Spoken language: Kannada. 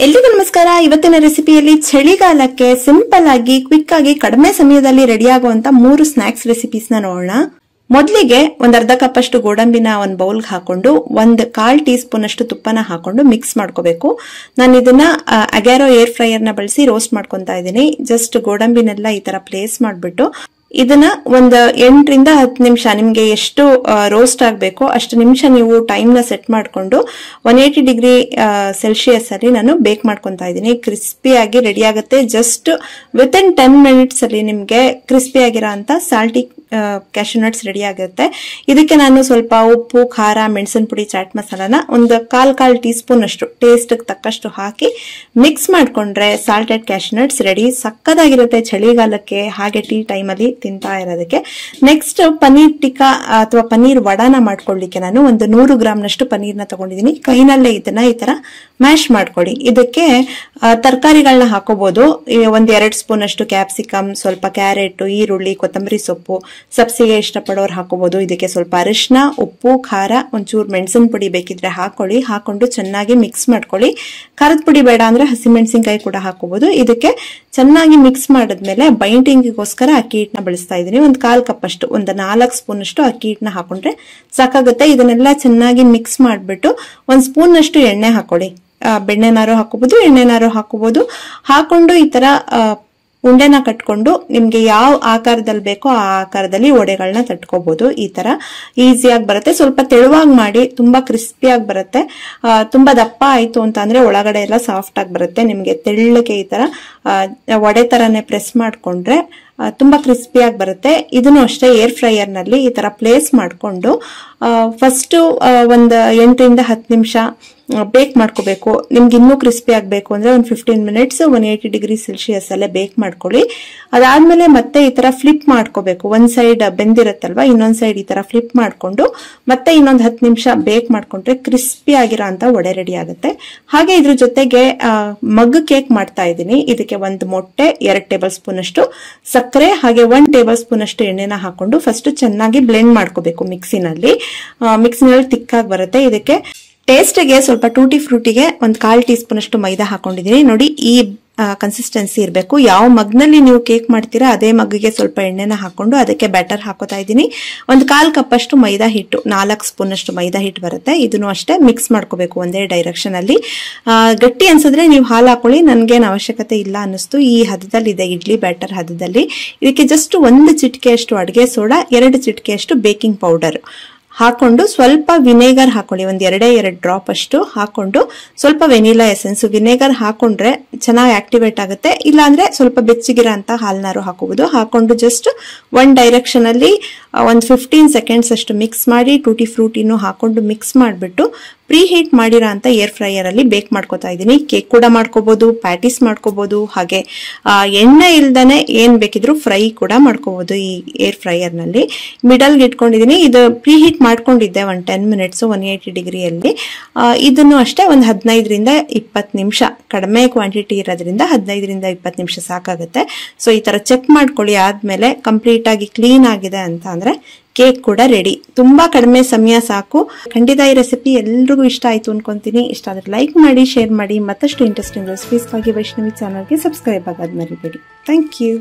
ಎಲ್ರಿಗೂ ನಮಸ್ಕಾರ. ಇವತ್ತಿನ ರೆಸಿಪಿಯಲ್ಲಿ ಚಳಿಗಾಲಕ್ಕೆ ಸಿಂಪಲ್ ಆಗಿ ಕ್ವಿಕ್ ಆಗಿ ಕಡಿಮೆ ಸಮಯದಲ್ಲಿ ರೆಡಿ ಆಗುವಂತ 3 ಸ್ನಾಕ್ಸ್ ರೆಸಿಪೀಸ್ ನ ನೋಡೋಣ. ಮೊದಲಿಗೆ ಒಂದ್ ಅರ್ಧ ಕಪ್ ಅಷ್ಟು ಗೋಡಂಬಿನ ಒಂದು ಬೌಲ್ಗೆ ಹಾಕೊಂಡು 1/4 ಟೀ ಸ್ಪೂನ್ ಅಷ್ಟು ತುಪ್ಪನ ಹಾಕೊಂಡು ಮಿಕ್ಸ್ ಮಾಡ್ಕೋಬೇಕು. ನಾನು ಇದನ್ನ ಅಗ್ಯಾರೋ ಏರ್ ಫ್ರೈಯರ್ ನ ಬಳಸಿ ರೋಸ್ಟ್ ಮಾಡ್ಕೊಂತಾ ಇದ್ದೀನಿ. ಜಸ್ಟ್ ಗೋಡಂಬಿನೆಲ್ಲ ಈ ತರ ಪ್ಲೇಸ್ ಮಾಡ್ಬಿಟ್ಟು ಇದನ್ನ ಒಂದು 8 ರಿಂದ 10 ನಿಮಿಷ ನಿಮ್ಗೆ ಎಷ್ಟು ರೋಸ್ಟ್ ಆಗಬೇಕೋ ಅಷ್ಟು ನಿಮಿಷ ನೀವು ಟೈಮ್ ನ ಸೆಟ್ ಮಾಡ್ಕೊಂಡು 180 ಡಿಗ್ರಿ ಸೆಲ್ಸಿಯಸ್ ಅಲ್ಲಿ ನಾನು ಬೇಕ್ ಮಾಡ್ಕೊಂತಾ ಇದ್ದೀನಿ. ಕ್ರಿಸ್ಪಿ ಆಗಿ ರೆಡಿ ಆಗುತ್ತೆ. ಜಸ್ಟ್ ವಿತಿನ್ 10 ಮಿನಿಟ್ಸ್ ಅಲ್ಲಿ ನಿಮ್ಗೆ ಕ್ರಿಸ್ಪಿ ಆಗಿರೋ ಅಂತ ಸಾಲ್ಟಿ ಕ್ಯಾಶ್ಯೂ ನಟ್ಸ್ ರೆಡಿ ಆಗುತ್ತೆ. ಇದಕ್ಕೆ ನಾನು ಸ್ವಲ್ಪ ಉಪ್ಪು, ಖಾರ, ಮೆಣಸಿನ ಪುಡಿ, ಚಾಟ್ ಮಸಾಲಾನ ಒಂದು ಕಾಲ್ ಟೀ ಸ್ಪೂನ್ ಅಷ್ಟು ಟೇಸ್ಟ್ ತಕ್ಕಷ್ಟು ಹಾಕಿ ಮಿಕ್ಸ್ ಮಾಡ್ಕೊಂಡ್ರೆ ಸಾಲ್ಟೆಡ್ ಕ್ಯಾಶ್ಯೂ ನಟ್ಸ್ ರೆಡಿ. ಸಕ್ಕದಾಗಿರುತ್ತೆ ಚಳಿಗಾಲಕ್ಕೆ, ಹಾಗೆ ಟೀ ಟೈಮ್ ಅಲ್ಲಿ ತಿಂತಾ ಇರೋದಕ್ಕೆ. ನೆಕ್ಸ್ಟ್ ಪನೀರ್ ಟಿಕ್ಕಾ ಅಥವಾ ಪನೀರ್ ವಡಾನ ಮಾಡ್ಕೊಳ್ಳಿಕ್ಕೆ ನಾನು ಒಂದು 100 ಗ್ರಾಮ್ನಷ್ಟು ಪನೀರ್ನ ತಗೊಂಡಿದ್ದೀನಿ. ಕೈನಲ್ಲೇ ಇದನ್ನ ಈ ತರ ಮ್ಯಾಶ್ ಮಾಡ್ಕೊಳ್ಳಿ. ಇದಕ್ಕೆ ತರಕಾರಿಗಳನ್ನ ಹಾಕೋಬಹುದು. 1-2 ಸ್ಪೂನ್ ಅಷ್ಟು ಕ್ಯಾಪ್ಸಿಕಮ್, ಸ್ವಲ್ಪ ಕ್ಯಾರೆಟ್, ಈರುಳ್ಳಿ, ಕೊತ್ತಂಬರಿ ಸೊಪ್ಪು, ಸಬ್ಸಿಗೆ ಇಷ್ಟಪಡೋರು ಹಾಕೋಬಹುದು. ಇದಕ್ಕೆ ಸ್ವಲ್ಪ ಅರಿಶಿನ, ಉಪ್ಪು, ಖಾರ, ಒಂಚೂರು ಮೆಣಸಿನ ಪುಡಿ ಬೇಕಿದ್ರೆ ಹಾಕೊಳ್ಳಿ. ಹಾಕೊಂಡು ಚೆನ್ನಾಗಿ ಮಿಕ್ಸ್ ಮಾಡ್ಕೊಳ್ಳಿ. ಖಾರದ ಪುಡಿ ಬೇಡ ಅಂದ್ರೆ ಹಸಿಮೆಣಸಿನಕಾಯಿ ಕೂಡ ಹಾಕೋಬಹುದು. ಇದಕ್ಕೆ ಚೆನ್ನಾಗಿ ಮಿಕ್ಸ್ ಮಾಡಿದ್ಮೇಲೆ ಬೈಂಡಿಂಗಿಗೋಸ್ಕರ ಅಕ್ಕಿ ಹಿಟ್ಟನ್ನ ಬಳಸ್ತಾ ಇದ್ದೀನಿ. ಒಂದು 1/4 ಕಪ್ ಅಷ್ಟು, ಒಂದು 4 ಸ್ಪೂನ್ ಅಷ್ಟು ಅಕ್ಕಿ ಹಿಟ್ಟನ್ನ ಹಾಕೊಂಡ್ರೆ ಸಾಕಾಗುತ್ತೆ. ಇದನ್ನೆಲ್ಲ ಚೆನ್ನಾಗಿ ಮಿಕ್ಸ್ ಮಾಡ್ಬಿಟ್ಟು 1 ಸ್ಪೂನ್ ಅಷ್ಟು ಎಣ್ಣೆ ಹಾಕೊಳ್ಳಿ. ಬೆಣ್ಣೆನಾರು ಹಾಕೋಬಹುದು, ಎಣ್ಣೆನಾರು ಹಾಕೋಬಹುದು. ಹಾಕೊಂಡು ಈ ತರ ಉಂಡೆನ ಕಟ್ಕೊಂಡು ನಿಮ್ಗೆ ಯಾವ ಆಕಾರದಲ್ಲಿ ಬೇಕೋ ಆ ಆಕಾರದಲ್ಲಿ ವಡೆಗಳನ್ನ ತಟ್ಕೋಬಹುದು. ಈ ತರ ಈಸಿಯಾಗಿ ಬರುತ್ತೆ. ಸ್ವಲ್ಪ ತೆಳುವಾಗಿ ಮಾಡಿ, ತುಂಬಾ ಕ್ರಿಸ್ಪಿಯಾಗಿ ಬರುತ್ತೆ. ತುಂಬಾ ದಪ್ಪ ಆಯ್ತು ಅಂತ ಅಂದ್ರೆ ಒಳಗಡೆ ಎಲ್ಲ ಸಾಫ್ಟ್ ಆಗಿ ಬರುತ್ತೆ. ನಿಮ್ಗೆ ತೆಳ್ಳಗೆ ಈ ತರ ವಡೆ ತರನೇ ಪ್ರೆಸ್ ಮಾಡ್ಕೊಂಡ್ರೆ ತುಂಬಾ ಕ್ರಿಸ್ಪಿಯಾಗಿ ಬರುತ್ತೆ. ಇದನ್ನು ಅಷ್ಟೇ ಏರ್ ಫ್ರೈಯರ್ ನಲ್ಲಿ ಈ ತರ ಪ್ಲೇಸ್ ಮಾಡ್ಕೊಂಡು ಫಸ್ಟ್ ಒಂದು 8 ರಿಂದ 10 ನಿಮಿಷ ಬೇಕ್ ಮಾಡ್ಕೋಬೇಕು. ನಿಮ್ಗೆ ಇನ್ನೂ ಕ್ರಿಸ್ಪಿ ಆಗ್ಬೇಕು ಅಂದ್ರೆ ಒಂದು 15 ಮಿನಿಟ್ಸ್ 180 ಡಿಗ್ರಿ ಸೆಲ್ಸಿಯಸ್ ಅಲ್ಲೇ ಬೇಕ್ ಮಾಡ್ಕೊಳ್ಳಿ. ಅದಾದ್ಮೇಲೆ ಮತ್ತೆ ಈ ತರ ಫ್ಲಿಪ್ ಮಾಡ್ಕೋಬೇಕು. ಒಂದ್ ಸೈಡ್ ಬೆಂದಿರತ್ತಲ್ವಾ, ಇನ್ನೊಂದ್ ಸೈಡ್ ಈ ತರ ಫ್ಲಿಪ್ ಮಾಡ್ಕೊಂಡು ಮತ್ತೆ ಇನ್ನೊಂದು 10 ನಿಮಿಷ ಬೇಕ್ ಮಾಡ್ಕೊಂಡ್ರೆ ಕ್ರಿಸ್ಪಿ ಆಗಿರೋ ಅಂತ ವಡೆ ರೆಡಿ ಆಗುತ್ತೆ. ಹಾಗೆ ಇದ್ರ ಜೊತೆಗೆ ಮಗ್ ಕೇಕ್ ಮಾಡ್ತಾ ಇದ್ದೀನಿ. ಇದಕ್ಕೆ 1 ಮೊಟ್ಟೆ, 2 ಟೇಬಲ್ ಸ್ಪೂನ್ ಅಷ್ಟು ಸಕ್ಕರೆ, ಹಾಗೆ 1 ಟೇಬಲ್ ಸ್ಪೂನ್ ಅಷ್ಟು ಎಣ್ಣೆನ ಹಾಕೊಂಡು ಫಸ್ಟ್ ಚೆನ್ನಾಗಿ ಬ್ಲೆಂಡ್ ಮಾಡ್ಕೋಬೇಕು ಮಿಕ್ಸಿನಲ್ಲಿ ತಿಕ್ಕಾಗಿ ಬರುತ್ತೆ. ಇದಕ್ಕೆ ಟೇಸ್ಟ್ಗೆ ಸ್ವಲ್ಪ ಟೂಟಿ ಫ್ರೂಟಿಗೆ 1/4 ಟೀ ಸ್ಪೂನ್ ಅಷ್ಟು ಮೈದಾ ಹಾಕೊಂಡಿದೀನಿ. ನೋಡಿ, ಈ ಕನ್ಸಿಸ್ಟೆನ್ಸಿ ಇರಬೇಕು. ಯಾವ ಮಗ್ನಲ್ಲಿ ನೀವು ಕೇಕ್ ಮಾಡ್ತೀರಾ ಅದೇ ಮಗ್ಗಿಗೆ ಸ್ವಲ್ಪ ಎಣ್ಣೆನ ಹಾಕೊಂಡು ಅದಕ್ಕೆ ಬ್ಯಾಟರ್ ಹಾಕೋತಾ ಇದ್ದೀನಿ. 1/4 ಕಪ್ ಅಷ್ಟು ಮೈದಾ ಹಿಟ್ಟು, 4 ಸ್ಪೂನ್ ಅಷ್ಟು ಮೈದಾ ಹಿಟ್ಟು ಬರುತ್ತೆ. ಇದನ್ನು ಅಷ್ಟೇ ಮಿಕ್ಸ್ ಮಾಡ್ಕೋಬೇಕು ಒಂದೇ ಡೈರೆಕ್ಷನ್ ಅಲ್ಲಿ. ಗಟ್ಟಿ ಅನ್ಸಿದ್ರೆ ನೀವು ಹಾಲು ಹಾಕೊಳ್ಳಿ, ನನ್ಗೇನು ಅವಶ್ಯಕತೆ ಇಲ್ಲ ಅನ್ನಿಸ್ತು. ಈ ಹದದಲ್ಲಿ ಇದೆ, ಇಡ್ಲಿ ಬ್ಯಾಟರ್ ಹದದಲ್ಲಿ. ಇದಕ್ಕೆ ಜಸ್ಟ್ 1 ಚಿಟಿಕೆ ಅಷ್ಟು ಅಡುಗೆ ಸೋಡಾ, 2 ಚಿಟಿಕೆ ಅಷ್ಟು ಬೇಕಿಂಗ್ ಪೌಡರ್ ಹಾಕೊಂಡು ಸ್ವಲ್ಪ ವಿನೆಗರ್ ಹಾಕೊಳ್ಳಿ. 2 ಡ್ರಾಪ್ ಅಷ್ಟು ಹಾಕೊಂಡು ಸ್ವಲ್ಪ ವೆನಿಲಾ ಎಸೆನ್ಸ್. ವಿನೆಗರ್ ಹಾಕೊಂಡ್ರೆ ಚೆನ್ನಾಗಿ ಆಕ್ಟಿವೇಟ್ ಆಗುತ್ತೆ. ಇಲ್ಲಾಂದ್ರೆ ಸ್ವಲ್ಪ ಬೆಚ್ಚಗಿರ ಅಂತ ಹಾಲ್ನಾರು ಹಾಕೋಬಹುದು. ಹಾಕೊಂಡು ಜಸ್ಟ್ 1 ಡೈರೆಕ್ಷನ್ ಅಲ್ಲಿ ಒಂದು 15 ಸೆಕೆಂಡ್ಸ್ ಅಷ್ಟು ಮಿಕ್ಸ್ ಮಾಡಿ ಟೂಟಿ ಫ್ರೂಟಿನೂ ಹಾಕೊಂಡು ಮಿಕ್ಸ್ ಮಾಡಿಬಿಟ್ಟು ಪ್ರೀ ಹೀಟ್ ಮಾಡಿರೋ ಅಂತ ಏರ್ ಫ್ರೈಯರ್ ಅಲ್ಲಿ ಬೇಕ್ ಮಾಡ್ಕೋತಾ ಇದ್ದೀನಿ. ಕೇಕ್ ಕೂಡ ಮಾಡ್ಕೋಬಹುದು, ಪ್ಯಾಟೀಸ್ ಮಾಡ್ಕೋಬಹುದು, ಹಾಗೆ ಎಣ್ಣೆ ಇಲ್ದಾನೆ ಏನ್ ಬೇಕಿದ್ರು ಫ್ರೈ ಕೂಡ ಮಾಡ್ಕೋಬಹುದು ಈ ಏರ್ ಫ್ರೈಯರ್ ನಲ್ಲಿ. ಮಿಡಲ್ಗೆ ಇಟ್ಕೊಂಡಿದ್ದೀನಿ. ಇದು ಪ್ರೀ ಹೀಟ್ ಮಾಡ್ಕೊಂಡಿದ್ದೆ 10 ಮಿನಿಟ್ಸ್ 180 ಡಿಗ್ರಿಯಲ್ಲಿ. ಇದನ್ನು ಅಷ್ಟೇ ಒಂದು 15 ರಿಂದ 20 ನಿಮಿಷ, ಕಡಿಮೆ ಕ್ವಾಂಟಿಟಿ ಇರೋದ್ರಿಂದ 15 ರಿಂದ 20 ನಿಮಿಷ ಸಾಕಾಗುತ್ತೆ. ಸೊ ಈ ತರ ಚೆಕ್ ಮಾಡ್ಕೊಳ್ಳಿ. ಆದ್ಮೇಲೆ ಕಂಪ್ಲೀಟ್ ಆಗಿ ಕ್ಲೀನ್ ಆಗಿದೆ ಅಂತ ಅಂದ್ರೆ ಕೇಕ್ ಕೂಡ ರೆಡಿ. ತುಂಬಾ ಕಡಿಮೆ ಸಮಯ ಸಾಕು. ಖಂಡಿತ ಈ ರೆಸಿಪಿ ಎಲ್ರಿಗೂ ಇಷ್ಟ ಆಯ್ತು ಅನ್ಕೊಂತೀನಿ. ಇಷ್ಟ ಆದ್ರೆ ಲೈಕ್ ಮಾಡಿ, ಶೇರ್ ಮಾಡಿ. ಮತ್ತಷ್ಟು ಇಂಟ್ರೆಸ್ಟಿಂಗ್ ರೆಸಿಪೀಸ್ಗಾಗಿ ವೈಷ್ಣವಿ ಚಾನಲ್ಗೆ ಸಬ್ಸ್ಕ್ರೈಬ್ ಆಗೋದು ಮರಿಬೇಡಿ. Thank you.